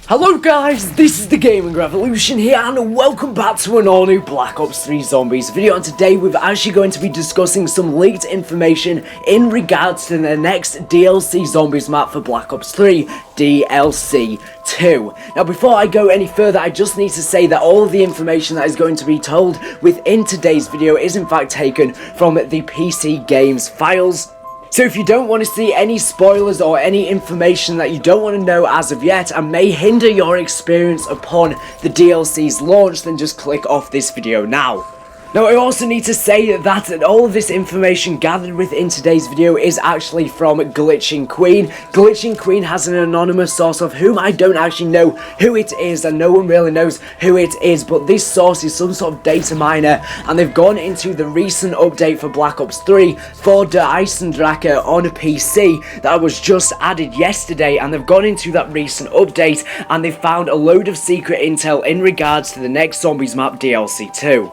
Hello guys, this is the Gaming Revolution here and welcome back to an all new Black Ops 3 Zombies video, and today we're actually going to be discussing some leaked information in regards to the next DLC Zombies map for Black Ops 3, DLC 2. Now before I go any further, I just need to say that all of the information that is going to be told within today's video is in fact taken from the PC Games files. So if you don't want to see any spoilers or any information that you don't want to know as of yet and may hinder your experience upon the DLC's launch, then just click off this video now. Now I also need to say that all of this information gathered within today's video is actually from Glitching Queen. Glitching Queen has an anonymous source of whom I don't actually know who it is, and no one really knows who it is, but this source is some sort of data miner, and they've gone into the recent update for Black Ops 3 for Der Eisendrache on a PC that was just added yesterday, and they've gone into that recent update and they've found a load of secret intel in regards to the next Zombies map DLC 2.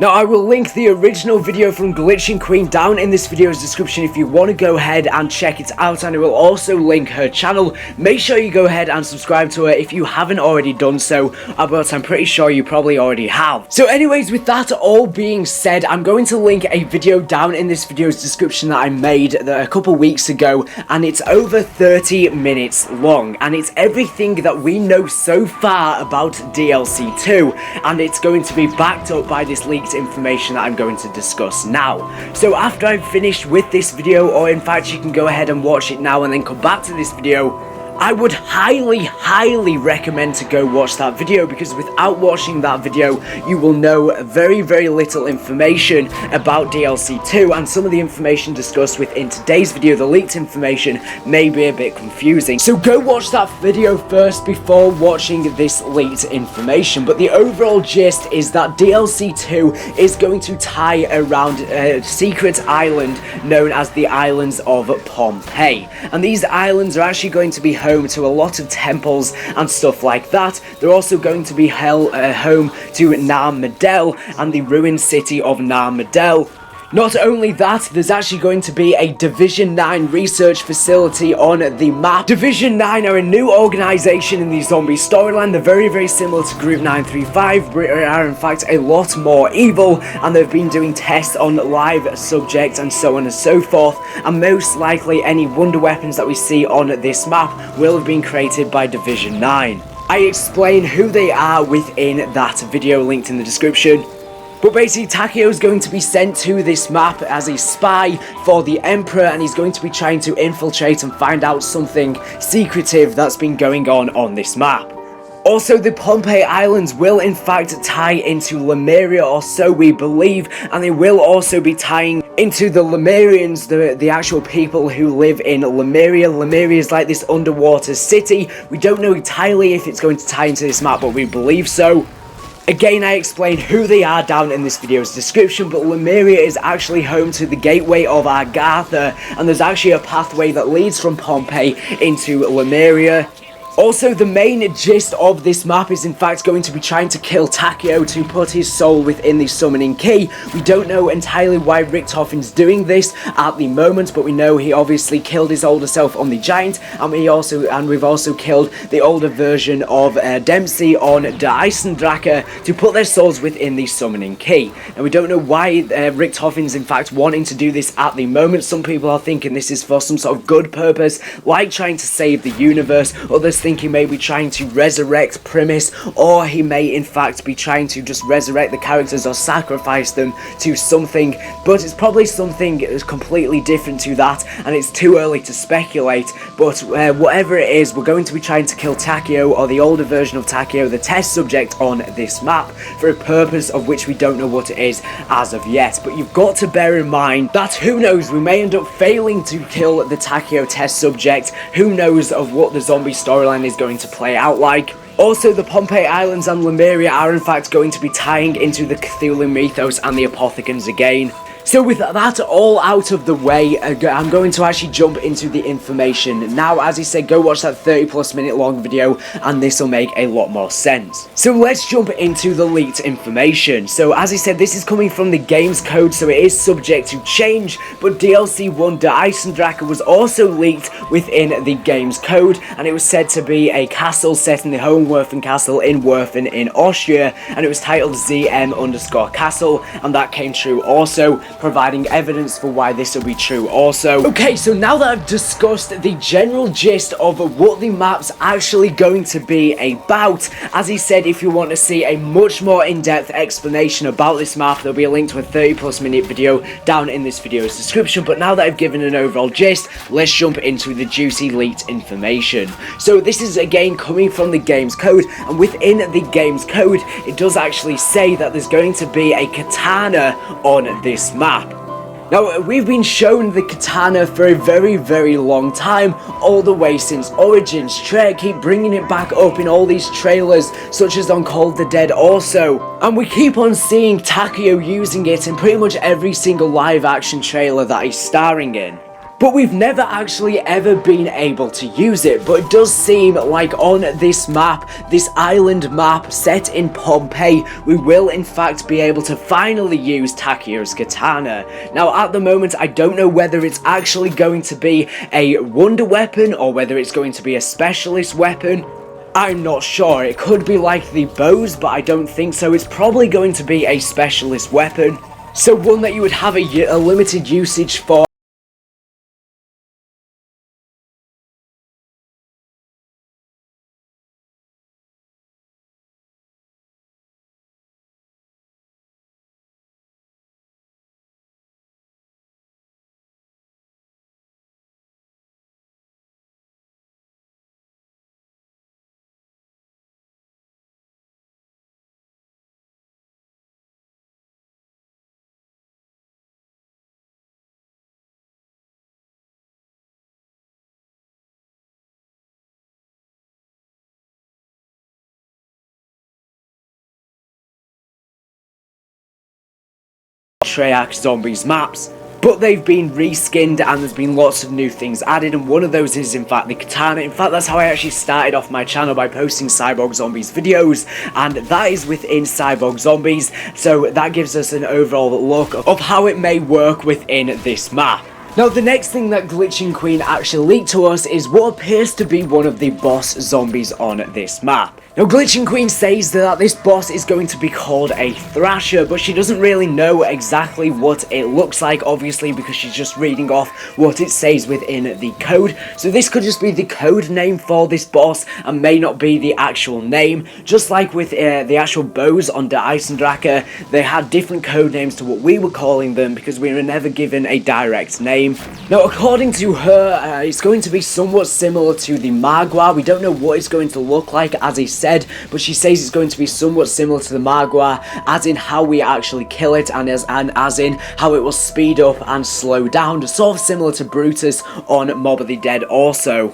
Now I will link the original video from Glitching Queen down in this video's description if you want to go ahead and check it out, and I will also link her channel. Make sure you go ahead and subscribe to her if you haven't already done so, but I'm pretty sure you probably already have. So anyways, with that all being said, I'm going to link a video down in this video's description that I made a couple weeks ago, and it's over 30 minutes long, and it's everything that we know so far about DLC 2, and it's going to be backed up by this leaked information that I'm going to discuss now. So after I've finished with this video, or in fact you can go ahead and watch it now and then come back to this video, I would highly recommend to go watch that video, because without watching that video you will know very little information about DLC 2, and some of the information discussed within today's video, the leaked information, may be a bit confusing. So go watch that video first before watching this leaked information. But the overall gist is that DLC 2 is going to tie around a secret island known as the Islands of Pompeii, and these islands are actually going to be home to a lot of temples and stuff like that. They're also going to be home to Nar Madel and the ruined city of Nar Madel. Not only that, there's actually going to be a Division 9 research facility on the map. Division 9 are a new organisation in the zombie storyline. They're very similar to Group 935, but are in fact a lot more evil, and they've been doing tests on live subjects and so on and so forth, and most likely any wonder weapons that we see on this map will have been created by Division 9. I explain who they are within that video linked in the description. But basically, Takeo is going to be sent to this map as a spy for the Emperor, and he's going to be trying to infiltrate and find out something secretive that's been going on this map. Also, the Pompeii Islands will in fact tie into Lemuria, or so we believe, and they will also be tying into the Lemurians, the actual people who live in Lemuria. Lemuria is like this underwater city. We don't know entirely if it's going to tie into this map, but we believe so. Again, I explain who they are down in this video's description, but Lemuria is actually home to the gateway of Agartha, and there's actually a pathway that leads from Pompeii into Lemuria. Also, the main gist of this map is in fact going to be trying to kill Takeo to put his soul within the summoning key. We don't know entirely why Richtofen's doing this at the moment, but we know he obviously killed his older self on the Giant, and we've also killed the older version of Dempsey on Der Eisendrache to put their souls within the summoning key. Now we don't know why Richtofen's in fact wanting to do this at the moment. Some people are thinking this is for some sort of good purpose, like trying to save the universe. Others think he may be trying to resurrect Primus, or he may in fact be trying to just resurrect the characters or sacrifice them to something, but it's probably something completely different to that, and it's too early to speculate. But whatever it is, we're going to be trying to kill Takeo, or the older version of Takeo, the test subject on this map, for a purpose of which we don't know what it is as of yet. But you've got to bear in mind that who knows, we may end up failing to kill the Takeo test subject. Who knows of what the zombie storyline is going to play out like. Also, the Pompeii Islands and Lemuria are in fact going to be tying into the Cthulhu mythos and the Apothicons again. So with that all out of the way, I'm going to actually jump into the information. Now, as he said, go watch that 30+ minute long video and this will make a lot more sense. So let's jump into the leaked information. So as he said, this is coming from the game's code, so it is subject to change, but DLC 1 Der Eisendrache was also leaked within the game's code, and it was said to be a castle set in the Hohenwerfen Castle in Werfen in Austria, and it was titled ZM_Castle, and that came true also, providing evidence for why this will be true also. Okay, so now that I've discussed the general gist of what the map's actually going to be about, as he said, if you want to see a much more in-depth explanation about this map, there'll be a link to a 30+ minute video down in this video's description. But now that I've given an overall gist, let's jump into the juicy leaked information. So this is again coming from the game's code, and within the game's code, it does actually say that there's going to be a katana on this map. Now, we've been shown the katana for a very long time, all the way since Origins. Trey keep bringing it back up in all these trailers, such as on Call of the Dead also. And we keep on seeing Takeo using it in pretty much every single live action trailer that he's starring in. But we've never actually ever been able to use it. But it does seem like on this map, this island map set in Pompeii, we will in fact be able to finally use Takeo's katana. Now at the moment, I don't know whether it's actually going to be a wonder weapon or whether it's going to be a specialist weapon. I'm not sure. It could be like the bows, but I don't think so. It's probably going to be a specialist weapon. So one that you would have a limited usage for. Treyarch Zombies maps, but they've been reskinned and there's been lots of new things added, and one of those is in fact the katana. In fact, that's how I actually started off my channel, by posting Cyborg Zombies videos, and that is within Cyborg Zombies, so that gives us an overall look of how it may work within this map. Now, the next thing that Glitching Queen actually leaked to us is what appears to be one of the boss zombies on this map. Now, Glitching Queen says that this boss is going to be called a Thrasher, but she doesn't really know exactly what it looks like, obviously, because she's just reading off what it says within the code. So this could just be the code name for this boss and may not be the actual name. Just like with the actual bows on Der Eisendrache, they had different code names to what we were calling them because we were never given a direct name. Now, according to her, it's going to be somewhat similar to the Magua. We don't know what it's going to look like, as he said, but she says it's going to be somewhat similar to the Magua, as in how we actually kill it, and as in how it will speed up and slow down, sort of similar to Brutus on Mob of the Dead also.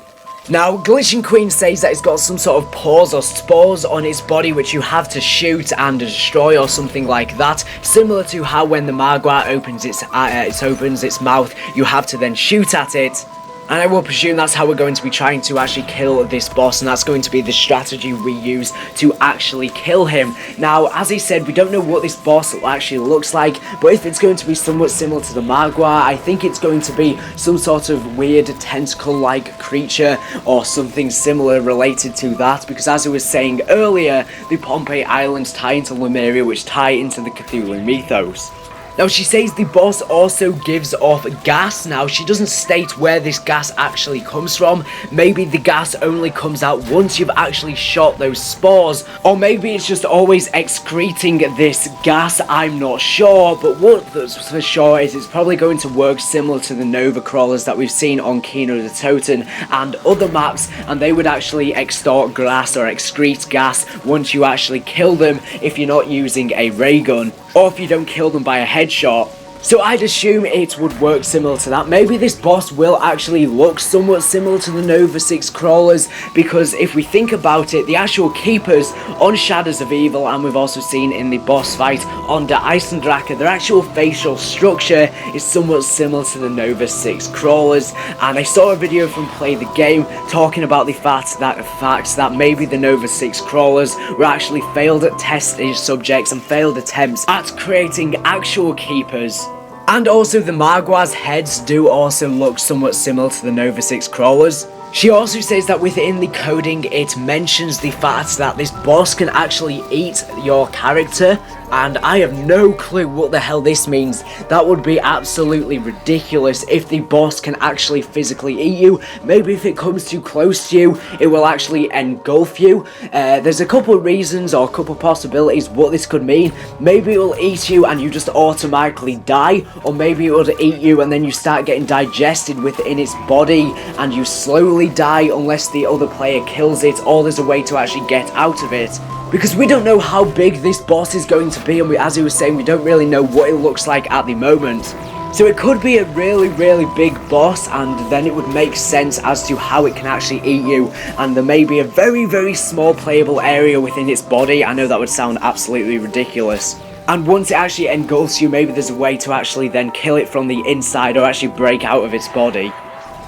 Now, Glitching Queen says that it's got some sort of paws or spores on its body which you have to shoot and destroy or something like that, similar to how when the Magua opens its mouth, you have to then shoot at it. And I will presume that's how we're going to be trying to actually kill this boss, and that's going to be the strategy we use to actually kill him. Now, as he said, we don't know what this boss actually looks like, but if it's going to be somewhat similar to the Magua, I think it's going to be some sort of weird tentacle-like creature or something similar related to that, because as I was saying earlier, the Pompeii Islands tie into Lemuria, which tie into the Cthulhu mythos. Now, she says the boss also gives off gas. Now, she doesn't state where this gas actually comes from. Maybe the gas only comes out once you've actually shot those spores, or maybe it's just always excreting this gas. I'm not sure, but what's for sure is it's probably going to work similar to the Nova Crawlers that we've seen on Kino de Toten and other maps, and they would actually extort gas or excrete gas once you actually kill them if you're not using a ray gun, or if you don't kill them by a headshot. So I'd assume it would work similar to that. Maybe this boss will actually look somewhat similar to the Nova 6 crawlers, because if we think about it, the actual keepers on Shadows of Evil, and we've also seen in the boss fight on the Eisendrache, their actual facial structure is somewhat similar to the Nova 6 crawlers. And I saw a video from Play the Game talking about the fact that maybe the Nova 6 crawlers were actually failed test subjects and failed attempts at creating actual keepers. And also the Margwa's heads do also look somewhat similar to the Nova 6 crawlers. She also says that within the coding it mentions the fact that this boss can actually eat your character, and I have no clue what the hell this means. That would be absolutely ridiculous if the boss can actually physically eat you. Maybe if it comes too close to you, it will actually engulf you. There's a couple of reasons or a couple of possibilities what this could mean. Maybe it will eat you and you just automatically die, or maybe it will eat you and then you start getting digested within its body and you slowly die unless the other player kills it, or there's a way to actually get out of it. Because we don't know how big this boss is going to be, and as he was saying, we don't really know what it looks like at the moment. So it could be a really big boss, and then it would make sense as to how it can actually eat you, and there may be a very small playable area within its body. I know that would sound absolutely ridiculous. And once it actually engulfs you, maybe there's a way to actually then kill it from the inside or actually break out of its body.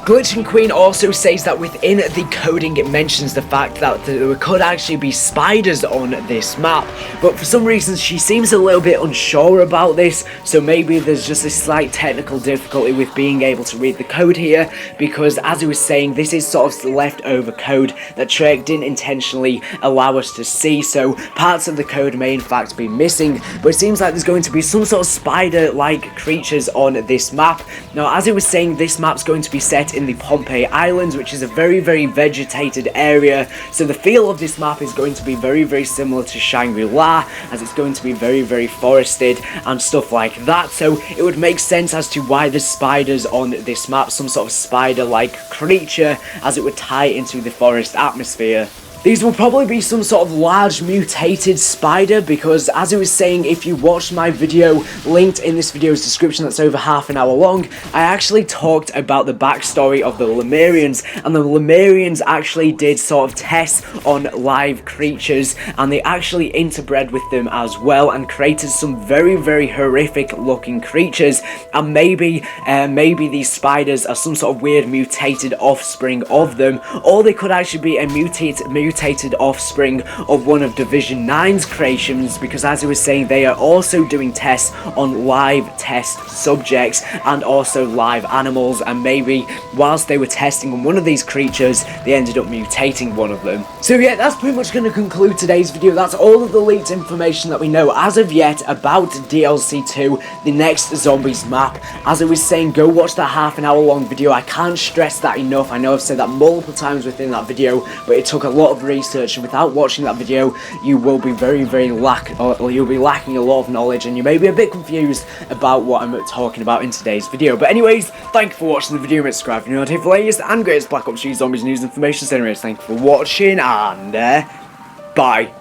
Glitching Queen also says that within the coding it mentions the fact that there could actually be spiders on this map, but for some reason she seems a little bit unsure about this, so maybe there's just a slight technical difficulty with being able to read the code here, because as he was saying, this is sort of leftover code that Treyarch didn't intentionally allow us to see, so parts of the code may in fact be missing, but it seems like there's going to be some sort of spider-like creatures on this map. Now, as he was saying, this map's going to be set in the Pompeii Islands, which is a very vegetated area, so the feel of this map is going to be very similar to Shangri-La, as it's going to be very forested and stuff like that, so it would make sense as to why there's spiders on this map, some sort of spider-like creature, as it would tie into the forest atmosphere. These will probably be some sort of large mutated spider, because as I was saying, if you watched my video linked in this video's description that's over half an hour long, I actually talked about the backstory of the Lemurians, and the Lemurians actually did sort of tests on live creatures, and they actually interbred with them as well and created some very horrific looking creatures, and maybe these spiders are some sort of weird mutated offspring of them, or they could actually be a mutated offspring of one of Division 9's creations, because as I was saying, they are also doing tests on live test subjects and also live animals, and maybe whilst they were testing on one of these creatures, they ended up mutating one of them. So yeah, that's pretty much going to conclude today's video. That's all of the leaked information that we know as of yet about DLC 2, the next Zombies map. As I was saying, go watch that half an hour long video. I can't stress that enough. I know I've said that multiple times within that video, but it took a lot of research, and without watching that video you will be you'll be lacking a lot of knowledge, and you may be a bit confused about what I'm talking about in today's video. But anyways, thank you for watching the video, subscribe if you're not here for the latest and greatest Black Ops 3 Zombies news and information. So anyways, thank you for watching, and bye.